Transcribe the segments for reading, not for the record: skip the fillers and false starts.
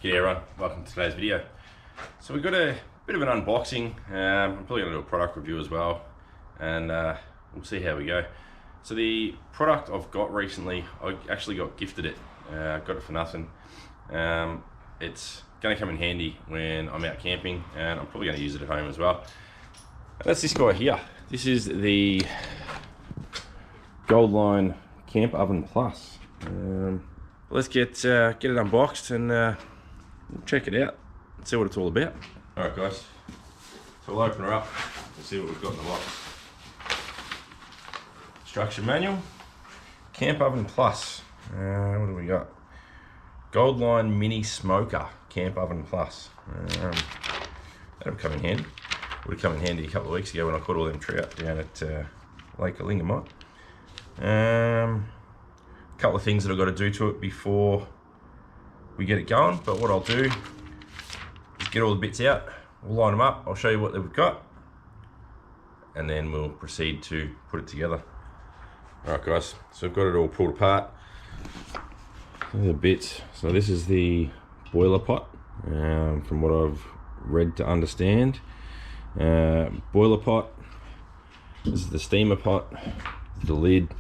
G'day everyone, welcome to today's video. So we've got a bit of an unboxing. I'm probably going to do a product review as well, and we'll see how we go. So the product I've got recently, I actually got gifted it. I got it for nothing. It's going to come in handy when I'm out camping, and I'm probably going to use it at home as well. And that's this guy here. This is the Goldline Camp Oven Plus. Let's get it unboxed and we'll check it out and see what it's all about. Alright guys, so we'll open her up and see what we've got in the box. Instruction manual, Camp Oven Plus. What do we got? Goldline Mini Smoker, Camp Oven Plus. That'll come in handy. Would have come in handy a couple of weeks ago when I caught all them trout down at Lake Lingamite. Couple of things that I've got to do to it before we get it going, but what I'll do is get all the bits out, we'll line them up, I'll show you what we've got, and then we'll proceed to put it together. Alright guys, so I've got it all pulled apart. These are the bits. So this is the boiler pot, from what I've read to understand. Boiler pot, this is the steamer pot, the lid,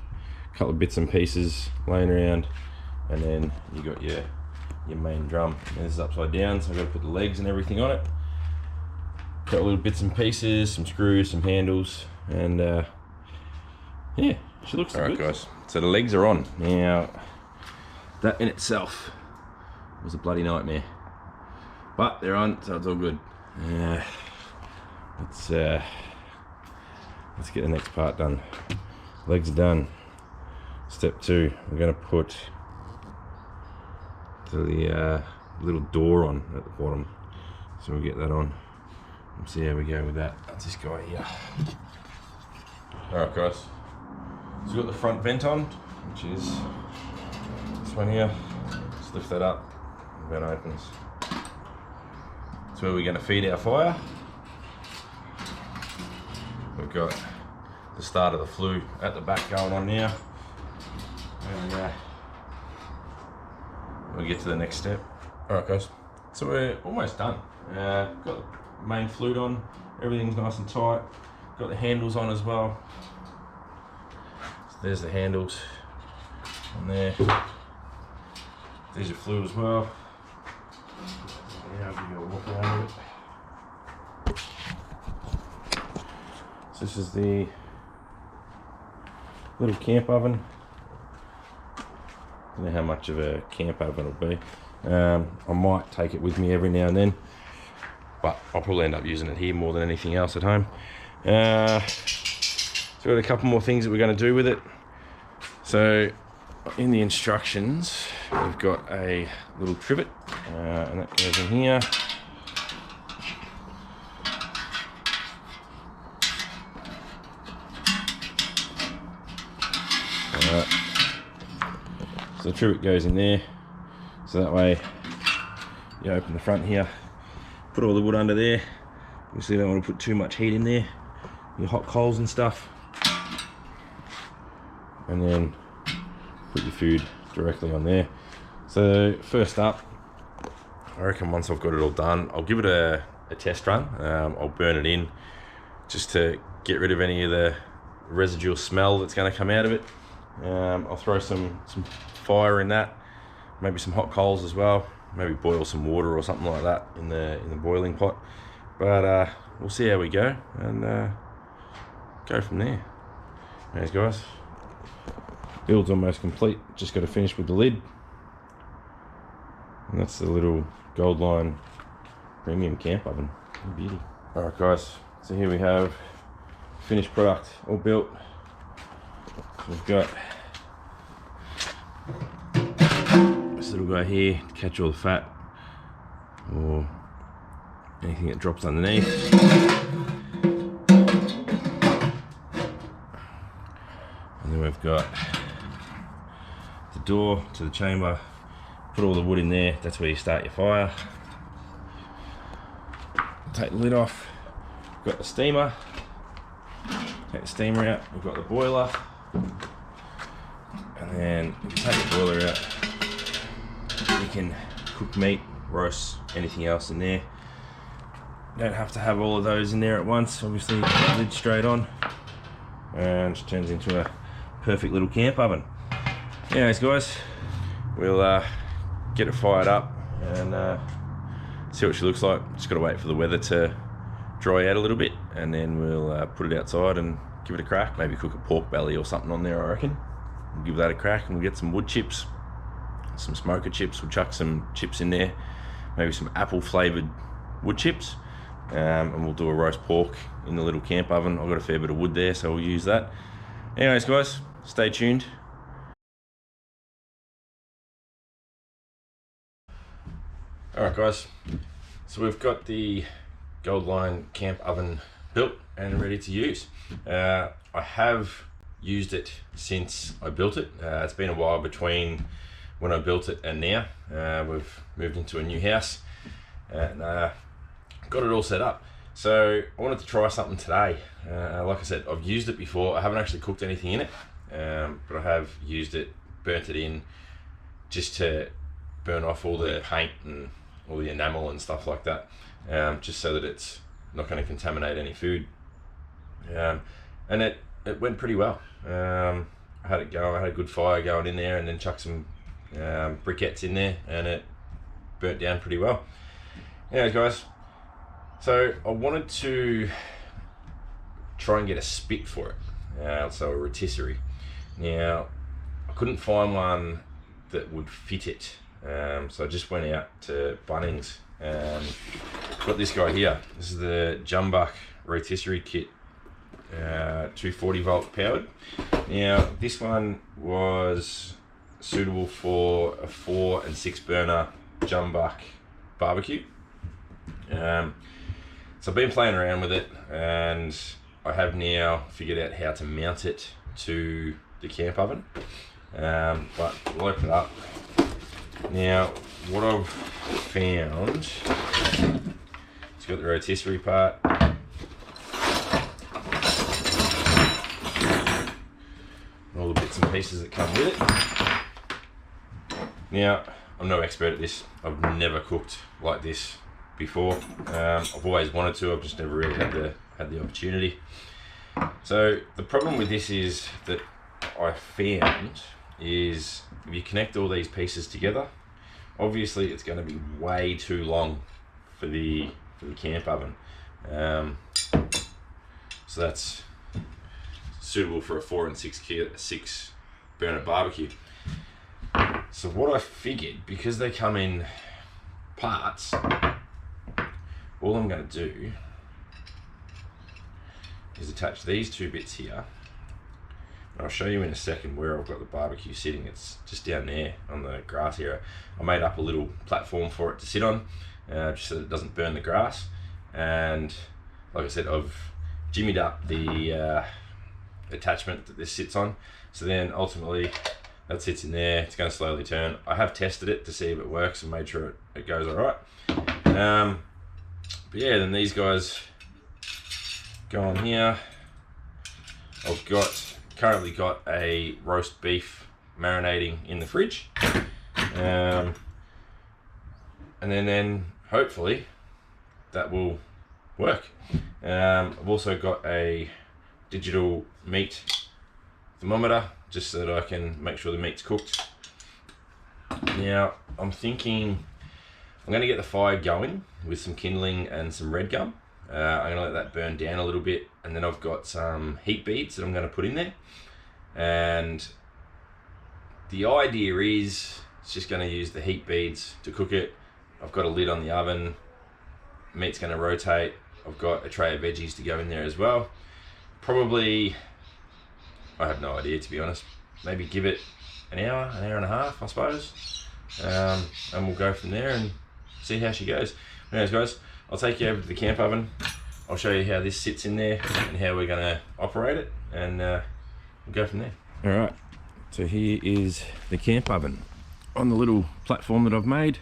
couple of bits and pieces laying around, and then you got your main drum. And this is upside down, so I've got to put the legs and everything on it. Got little bits and pieces, some screws, some handles, and yeah, she looks good. Alright guys, so the legs are on. Now, that in itself was a bloody nightmare, but they're on, so it's all good. Let's get the next part done. Legs are done. Step 2, we're going to put the little door on at the bottom. So we'll get that on and see how we go with that. That's this guy here. Alright guys, so we've got the front vent on, which is this one here. Just lift that up, the vent opens. That's where we're going to feed our fire. We've got the start of the flue at the back going on now. And we'll get to the next step. Alright guys, so we're almost done. Got the main flute on, everything's nice and tight. Got the handles on as well. So there's the handles on there. There's your flue as well. Yeah, I'll give you a walk around with it. So this is the little camp oven. I don't know how much of a camp oven it'll be. I might take it with me every now and then, but I'll probably end up using it here more than anything else at home. So we've got a couple more things that we're going to do with it. So in the instructions, we've got a little trivet, and that goes in here. So the trivet goes in there, so that way you open the front here, put all the wood under there. Obviously you don't want to put too much heat in there, your hot coals and stuff, and then put your food directly on there. So first up, I reckon once I've got it all done, I'll give it a test run. I'll burn it in just to get rid of any of the residual smell that's going to come out of it. I'll throw some fire in that, maybe some hot coals as well, maybe boil some water or something like that in the boiling pot, but we'll see how we go and go from there. Anyways guys, build's almost complete, just got to finish with the lid, and that's the little Goldline premium camp oven. Beauty. Alright guys, so here we have finished product all built. We've got this little guy here to catch all the fat or anything that drops underneath. And then we've got the door to the chamber. Put all the wood in there, that's where you start your fire. Take the lid off. We've got the steamer. Take the steamer out, we've got the boiler. And then if you take the boiler out, you can cook meat roast anything else in there. Don't have to have all of those in there at once. Obviously, lid straight on, and it turns into a perfect little camp oven. Anyways, guys, we'll get it fired up and see what she looks like. Just got to wait for the weather to dry out a little bit, and then we'll put it outside and give it a crack. Maybe cook a pork belly or something on there, I reckon. We'll give that a crack, and we'll get some wood chips, some smoker chips. We'll chuck some chips in there, maybe some apple flavoured wood chips, and we'll do a roast pork in the little camp oven. I've got a fair bit of wood there, so we'll use that. Anyways, guys, stay tuned. Alright guys, so we've got the Goldline Camp oven built and ready to use. I have used it since I built it. It's been a while between when I built it and now. We've moved into a new house and got it all set up. So I wanted to try something today. Like I said, I've used it before. I haven't actually cooked anything in it, but I have used it, burnt it in, just to burn off all the paint and all the enamel and stuff like that, just so that it's not going to contaminate any food. And it went pretty well. I had it going, I had a good fire going in there, and then chucked some briquettes in there, and it burnt down pretty well. Anyways, guys, so I wanted to try and get a spit for it, so a rotisserie. Now, I couldn't find one that would fit it. So I just went out to Bunnings and got this guy here. This is the Jumbuck rotisserie kit, 240 volt powered. Now this one was suitable for a 4 and 6 burner Jumbuck barbecue. So I've been playing around with it, and I have now figured out how to mount it to the camp oven. But we'll open it up. Now, what I've found, it's got the rotisserie part, all the bits and pieces that come with it. Now, I'm no expert at this. I've never cooked like this before. I've always wanted to, I've just never really had the opportunity. So the problem with this is that I found is if you connect all these pieces together, obviously it's going to be way too long for the camp oven. So that's suitable for a 4 and 6 burner barbecue. So what I figured, because they come in parts, all I'm going to do is attach these two bits here. I'll show you in a second where I've got the barbecue sitting. It's just down there on the grass area. I made up a little platform for it to sit on, just so that it doesn't burn the grass. And like I said, I've jimmied up the attachment that this sits on. So then ultimately that sits in there. It's going to slowly turn. I have tested it to see if it works and made sure it goes all right. But yeah, then these guys go on here. I've currently got a roast beef marinating in the fridge, and then hopefully that will work. I've also got a digital meat thermometer just so that I can make sure the meat's cooked. Now I'm thinking I'm going to get the fire going with some kindling and some red gum. I'm going to let that burn down a little bit, and then I've got some heat beads that I'm going to put in there. And the idea is it's just going to use the heat beads to cook it. I've got a lid on the oven, meat's going to rotate. I've got a tray of veggies to go in there as well. Probably, I have no idea to be honest, maybe give it an hour and a half I suppose, and we'll go from there and see how she goes. Anyways guys, I'll take you over to the camp oven. I'll show you how this sits in there and how we're going to operate it, and we'll go from there. Alright, so here is the camp oven on the little platform that I've made.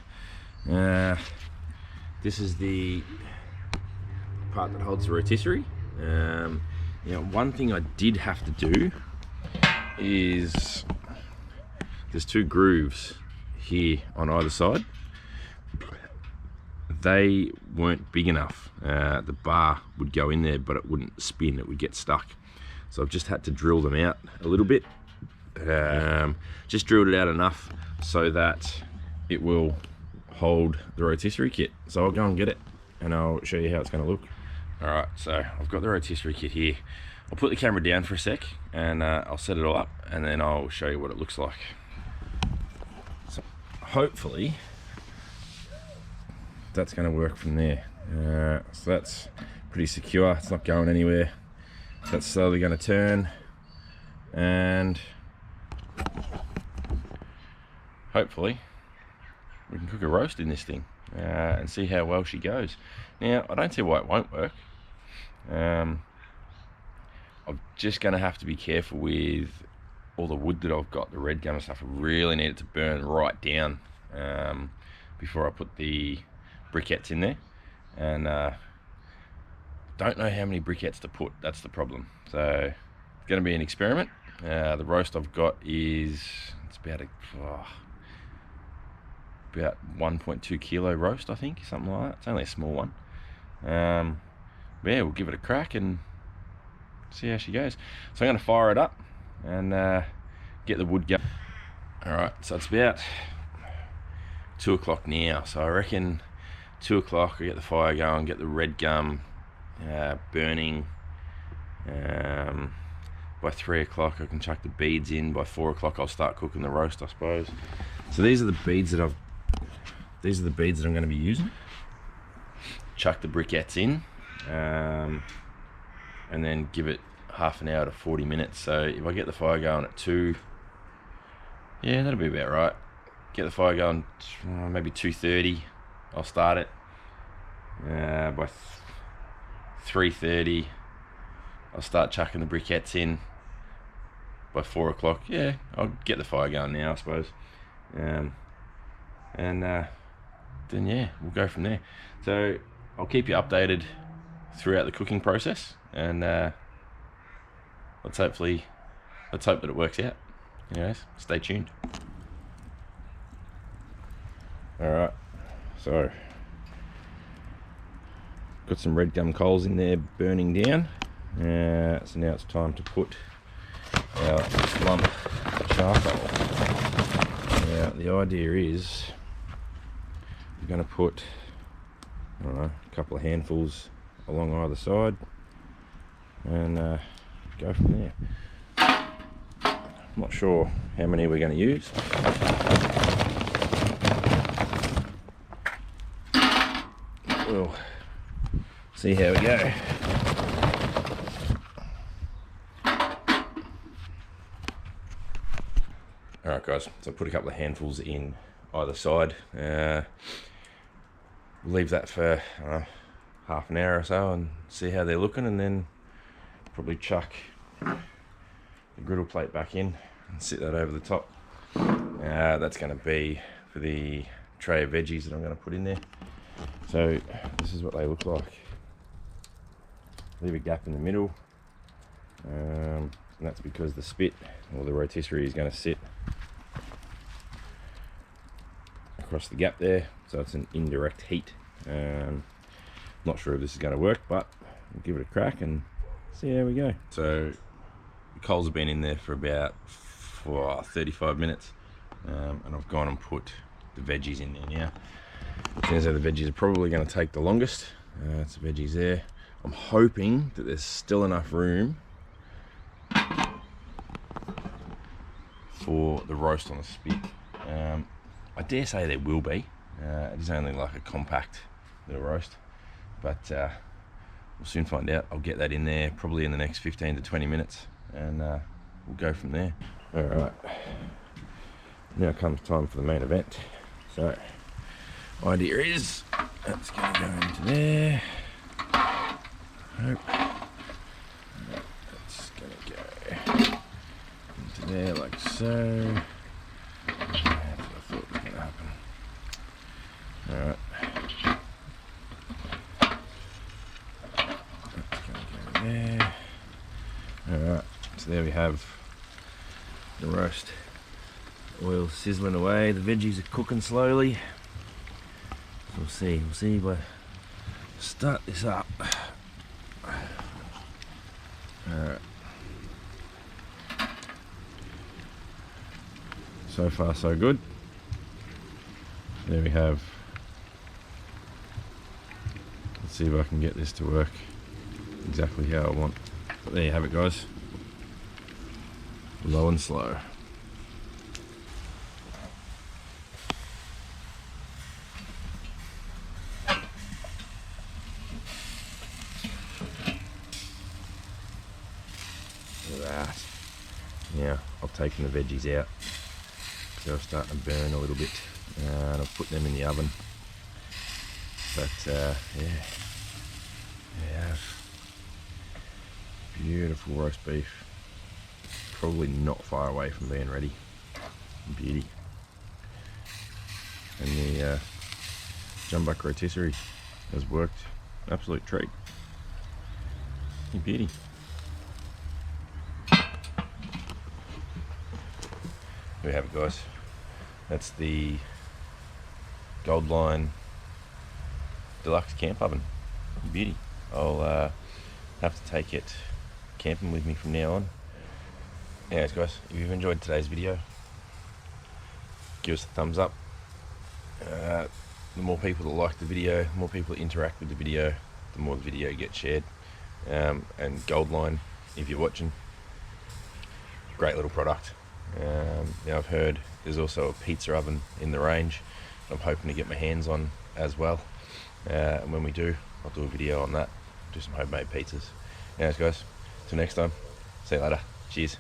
This is the part that holds the rotisserie. Now one thing I did have to do is there's two grooves here on either side, they weren't big enough. The bar would go in there, but it wouldn't spin, it would get stuck. So I've just had to drill them out a little bit. Just drilled it out enough so that it will hold the rotisserie kit. So I'll go and get it and I'll show you how it's going to look. All right, so I've got the rotisserie kit here. I'll put the camera down for a sec and I'll set it all up and then I'll show you what it looks like. So hopefully that's going to work from there. So that's pretty secure, it's not going anywhere. That's slowly going to turn and hopefully we can cook a roast in this thing and see how well she goes. Now, I don't see why it won't work. I'm just going to have to be careful with all the wood that I've got, the red gum and stuff. I really need it to burn right down before I put the briquettes in there. And don't know how many briquettes to put, that's the problem. So it's going to be an experiment. The roast I've got is, it's about 1.2 kilo roast, I think, something like that. It's only a small one. But yeah, we'll give it a crack and see how she goes. So I'm going to fire it up and get the wood going. Alright, so it's about 2 o'clock now, so I reckon 2 o'clock I get the fire going, get the red gum burning. By 3 o'clock I can chuck the beads in. By 4 o'clock I'll start cooking the roast, I suppose. So these are the beads that I'm going to be using. Chuck the briquettes in and then give it half an hour to 40 minutes. So if I get the fire going at 2, yeah, that'll be about right. Get the fire going maybe 2:30, I'll start it. By 3:30 I'll start chucking the briquettes in. By 4 o'clock, yeah, I'll get the fire going now, I suppose. Then yeah, we'll go from there. So I'll keep you updated throughout the cooking process, and let's hope that it works out. Anyways, stay tuned. Alright, so got some red gum coals in there burning down. So now it's time to put our lump of charcoal. Now the idea is we're going to put, I don't know, a couple of handfuls along either side and go from there. I'm not sure how many we're going to use. We'll see how we go. Alright guys, so put a couple of handfuls in either side. Leave that for half an hour or so and see how they're looking, and then probably chuck the griddle plate back in and sit that over the top. That's going to be for the tray of veggies that I'm going to put in there. So this is what they look like. Leave a gap in the middle, and that's because the spit or the rotisserie is going to sit across the gap there, so it's an indirect heat. Not sure if this is going to work, but we'll give it a crack and see how we go. So the coals have been in there for about 35 minutes, and I've gone and put the veggies in there now. Turns out the veggies are probably going to take the longest. It's the veggies there. I'm hoping that there's still enough room for the roast on the spit. I dare say there will be. It is only like a compact little roast, but we'll soon find out. I'll get that in there probably in the next 15 to 20 minutes, and we'll go from there. Alright, now comes time for the main event. So, idea is, that's going to go into there. Nope. That's going to go into there like so. That's what I thought was going to happen. Alright. That's going to go there. Alright, so there we have the roast. Oil sizzling away, the veggies are cooking slowly. We'll see if I start this up. Alright. So far so good. There we have. Let's see if I can get this to work exactly how I want. But there you have it, guys. Low and slow. Look at that. Now I've taken the veggies out. They're starting to burn a little bit, and I've put them in the oven. But yeah, beautiful roast beef. Probably not far away from being ready. Beauty. And the jumbuck rotisserie has worked. Absolute treat. Beauty. There we have it, guys. That's the Goldline deluxe camp oven. Beauty. I'll have to take it camping with me from now on. Anyways, guys, if you've enjoyed today's video, give us a thumbs up. The more people that like the video, the more people that interact with the video, the more the video gets shared. And Goldline, if you're watching, great little product. Now I've heard there's also a pizza oven in the range. I'm hoping to get my hands on as well. And when we do, I'll do a video on that. Do some homemade pizzas. Anyways, guys, till next time, see you later. Cheers.